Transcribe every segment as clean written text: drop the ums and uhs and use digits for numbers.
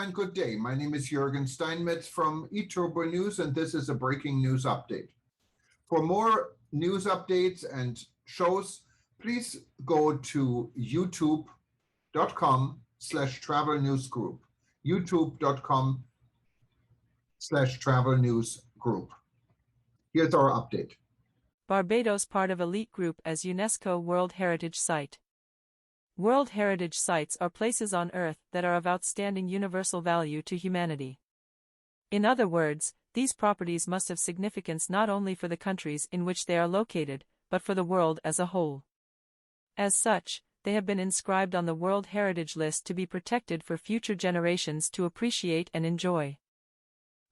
and good day. My name is Jürgen Steinmetz from eTurboNews, and this is a breaking news update. For more news updates and shows, please go to youtube.com/travel news group. youtube.com/travel news group. Here's our update. Barbados part of elite group as UNESCO World Heritage Site. World Heritage Sites are places on Earth that are of outstanding universal value to humanity. In other words, these properties must have significance not only for the countries in which they are located, but for the world as a whole. As such, they have been inscribed on the World Heritage List to be protected for future generations to appreciate and enjoy.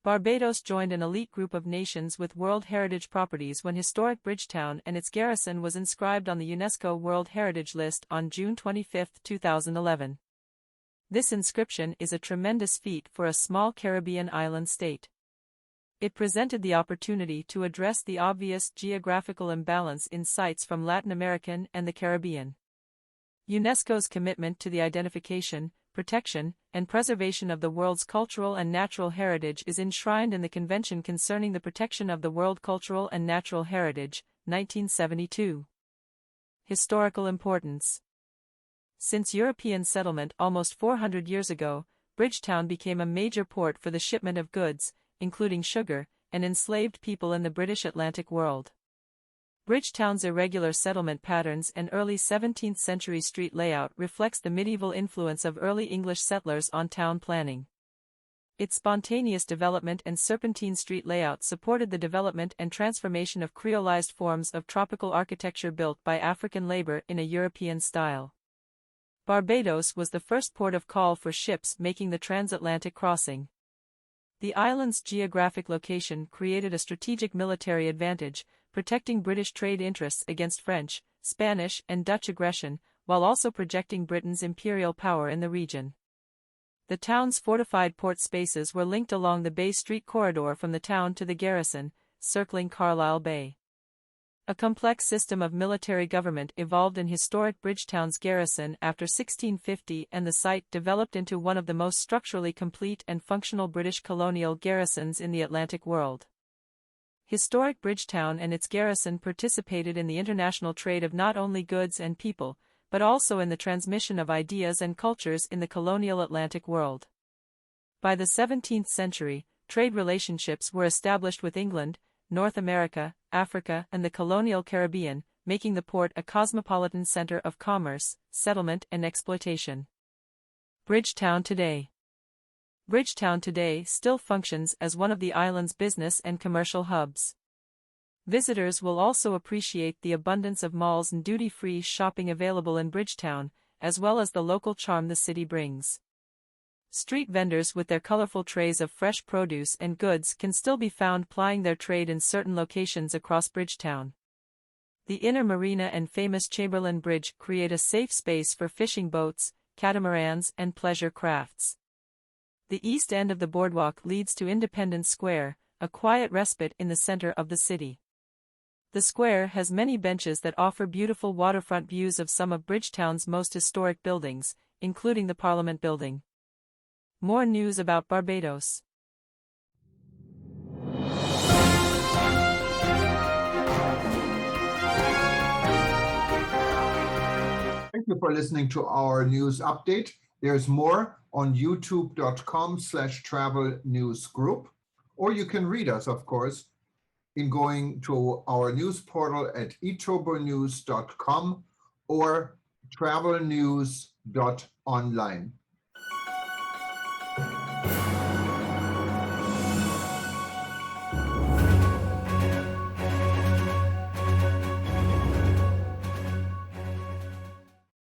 Barbados joined an elite group of nations with World Heritage properties when historic Bridgetown and its garrison was inscribed on the UNESCO World Heritage List on June 25, 2011. This inscription is a tremendous feat for a small Caribbean island state. It presented the opportunity to address the obvious geographical imbalance in sites from Latin American and the Caribbean. UNESCO's commitment to the identification, protection, and preservation of the world's cultural and natural heritage is enshrined in the Convention Concerning the Protection of the World Cultural and Natural Heritage, 1972. Historical importance. Since European settlement almost 400 years ago, Bridgetown became a major port for the shipment of goods, including sugar, and enslaved people in the British Atlantic world. Bridgetown's irregular settlement patterns and early 17th century street layout reflects the medieval influence of early English settlers on town planning. Its spontaneous development and serpentine street layout supported the development and transformation of creolized forms of tropical architecture built by African labor in a European style. Barbados was the first port of call for ships making the transatlantic crossing. The island's geographic location created a strategic military advantage, protecting British trade interests against French, Spanish, and Dutch aggression, while also projecting Britain's imperial power in the region. The town's fortified port spaces were linked along the Bay Street corridor from the town to the garrison, circling Carlisle Bay. A complex system of military government evolved in historic Bridgetown's garrison after 1650, and the site developed into one of the most structurally complete and functional British colonial garrisons in the Atlantic world. Historic Bridgetown and its garrison participated in the international trade of not only goods and people, but also in the transmission of ideas and cultures in the colonial Atlantic world. By the 17th century, trade relationships were established with England, North America, Africa, and the colonial Caribbean, making the port a cosmopolitan center of commerce, settlement, and exploitation. Bridgetown today. Bridgetown today still functions as one of the island's business and commercial hubs. Visitors will also appreciate the abundance of malls and duty-free shopping available in Bridgetown, as well as the local charm the city brings. Street vendors with their colorful trays of fresh produce and goods can still be found plying their trade in certain locations across Bridgetown. The inner marina and famous Chamberlain Bridge create a safe space for fishing boats, catamarans, and pleasure crafts. The east end of the boardwalk leads to Independence Square, a quiet respite in the center of the city. The square has many benches that offer beautiful waterfront views of some of Bridgetown's most historic buildings, including the Parliament Building. More news about Barbados. Thank you for listening to our news update. There's more on youtube.com/travel news group, or you can read us, of course, in going to our news portal at eTurboNews.com or travelnews.online.